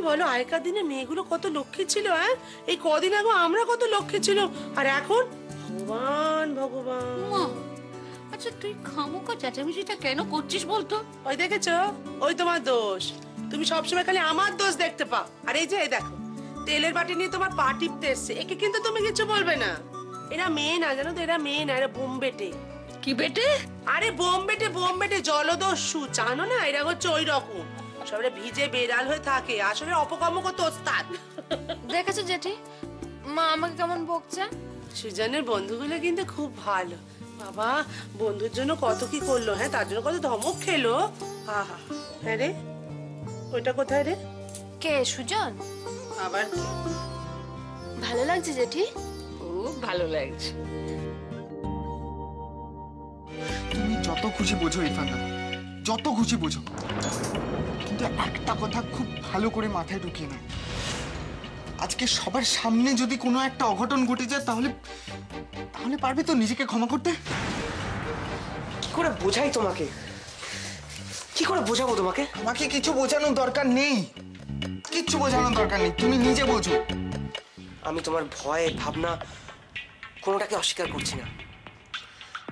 বলো আগেকার দিনে মেয়েগুলো কত লক্ষ্মী ছিল। হ্যাঁ, এই কদিন আগে আমরা কত লক্ষ্মী ছিল, আর এখন ভগবান ভগবান। আচ্ছা তুই খামোকা চেঁচামেচিটা কেন করছিস বলতো? ওই দেখেছো, ওই তোমার দোষ। তুমি সবসময় খালি আমার দোষ দেখতে পাও। আর এই যে দেখো, তেলের বাটি নিয়ে তোমার পা টিপতে এসছে, একে কিন্তু তুমি কিছু বলবে না। এরা মেয়ে না, জানো তো, এরা মেয়ে না, এরা বোম বেটে। কি বেটে? আরে বোম বেটে জলদস্যু, জানো না? এরা হচ্ছে ওই রকম, সবাই ভিজে বেড়াল হয়ে থাকে, আসলে অপকর্ম করতে ওস্তাদ। দেখেছো জেঠি মা আমাকে কেমন বকছে? সুজনের বন্ধুগুলো কিন্তু খুব ভালো বাবা, বন্ধুর জন্য কত কি করলো। হ্যাঁ, তার জন্য কত ধমক খেলো। আহা, হ্যাঁ রে, ওইটা কোথায় রে? কে সুজন? আবার ভালো লাগছে জেঠি? খুব ভালো লাগছে। তুমি যত খুশি বোঝো ইরফানদা, যত খুশি বোঝো, কিন্তু একটা কথা খুব ভালো করে মাথায় ঢুকিয়ে নাও। আজকে সবার সামনে যদি কোনো একটা অঘটন ঘটে যায়, তাহলে তাহলে পারবে তো নিজেকে ক্ষমা করতে? কি করে বোঝাই তোমাকে? কি করে বোঝাবো তোমাকে? আমাকে কিছু বোঝানোর দরকার নেই, কিচ্ছু বোঝানোর দরকার নেই, তুমি নিজে বোঝো। আমি তোমার ভয় ভাবনা কোনোটাকে অস্বীকার করছি না।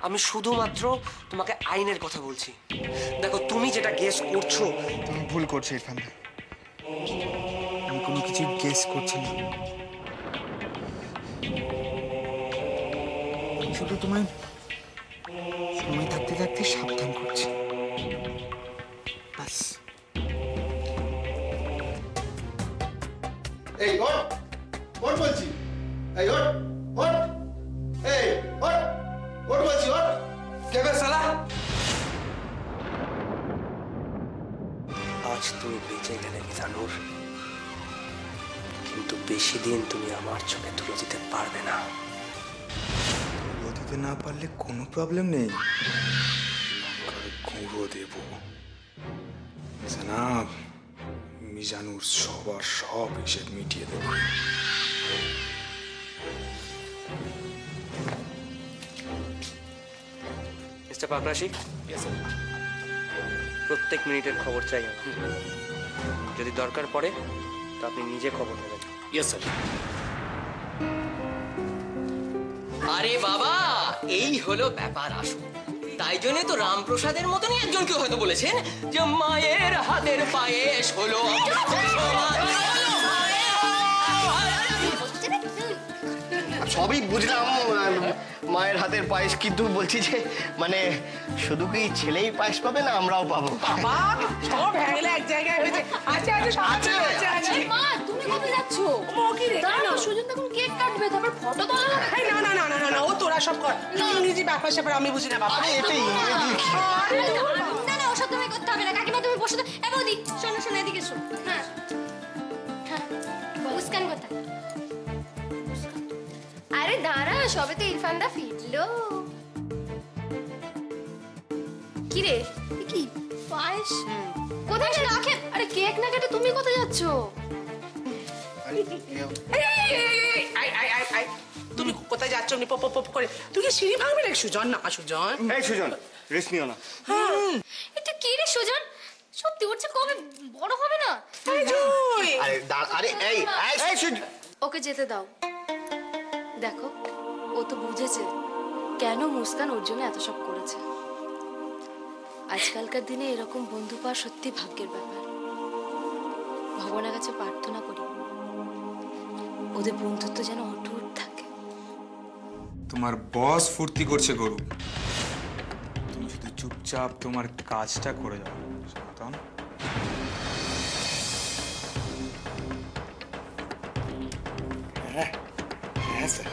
আমি শুধুমাত্র তোমাকে আইনের কথা বলছি। দেখো, তুমি যেটা গেস করছো, তুমি ভুল করছো ইরফানদা। আমি কোনো কিছু গেস করছি না, শুধু তোমায় সময় থাকতে থাকতে সাবধান করছি, বাস। এই ওঠ, ওঠ বলছি। এই ওঠ, ওঠ, এই ওঠ, ওঠ বলছি, ওঠ। কে বে শালা? আজ তুমি বেঁচে গেলে মিতানুর, কিন্তু বেশি দিন তুমি আমার চোখে তুলে দিতে পারবে না। তুলো দিতে না পারলে কোনো প্রবলেম নেই, গুঁড়ো দেব জানাব। মিজানুর সবার সব হিসেব মিটিয়ে দেব। মিস্টার পাকরাশি, প্রত্যেক মিনিটের খবর চাই আমার। যদি দরকার পড়ে তো আপনি নিজে খবর নেবেন। Yes sir. আরে বাবা, এই হলো ব্যাপার আসল। তাই জন্য তো রামপ্রসাদের মতনই একজনকে হয়তো বলেছেন যে মায়ের হাতের পায়েস হলো সবই বুঝলাম, মায়ের হাতের পায়েস, কিন্তু বলছি যে মানে শুধু কি ছেলেই পায়েস পাবে না আমরাও পাবো? বাবা, সব ভ্যাংলা এক জায়গায় হয়েছে। আচ্ছা আচ্ছা, আছে। মা তুমি কোথায় যাচ্ছ? ও কি রে? দাঁড়াও, সুজন তখন কেক কাটবে, তারপর ফটো তোলা হবে। এই না না না না না, ও তোরা সব কর, নিজে ব্যাপার স্যাপার আমি বুঝি না বাবা। আরে এটাই না না, ওসব তুমি করতে হবে না। কাকিমা তুমি বসে তো। এ বৌদি শোনো শোনো, এদিকে শোনো। হ্যাঁ হ্যাঁ, মুস্কান কোথায়? আরে দাঁড়া, সবে তো ইরফানদা ফিরলো। কি রে, কি পায়েস কোথায় রাখে? আরে কেক না কেটে তুমি কোথায় যাচ্ছ? তুমি কোথায় যাচ্ছ? পপ পপ করে তুই কি সিঁড়ি ভাঙবে রে? সুজন না, সুজন। এই সুজন, রেস্ট নিও না। এটা কি রে সুজন? সত্যি হচ্ছে কবে বড় হবে না? আরে আরে এই এই সুজন, ওকে যেতে দাও। দেখো, ও তো বুঝেছে কেন মুস্কান ওর জন্য এত সব করেছে। আজকালকার দিনে এরকম বন্ধু পাওয়া সত্যি ভাগ্যের ব্যাপার। ভগবানের কাছে প্রার্থনা করি ওদের বন্ধুত্ব যেন অটুট থাকে। তোমার বস ফুর্তি করছে গরু, তুমি শুধু চুপচাপ তোমার কাজটা করে যাও। সনাতন, হ্যাঁ স্যার,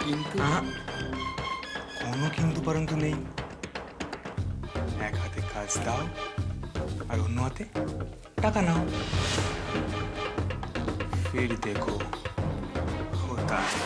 কিন্তু কোনো কিন্তু পরন্তু নেই। এক হাতে কাজ দাও আর অন্য হাতে টাকা নাও, फिर देखो होता है।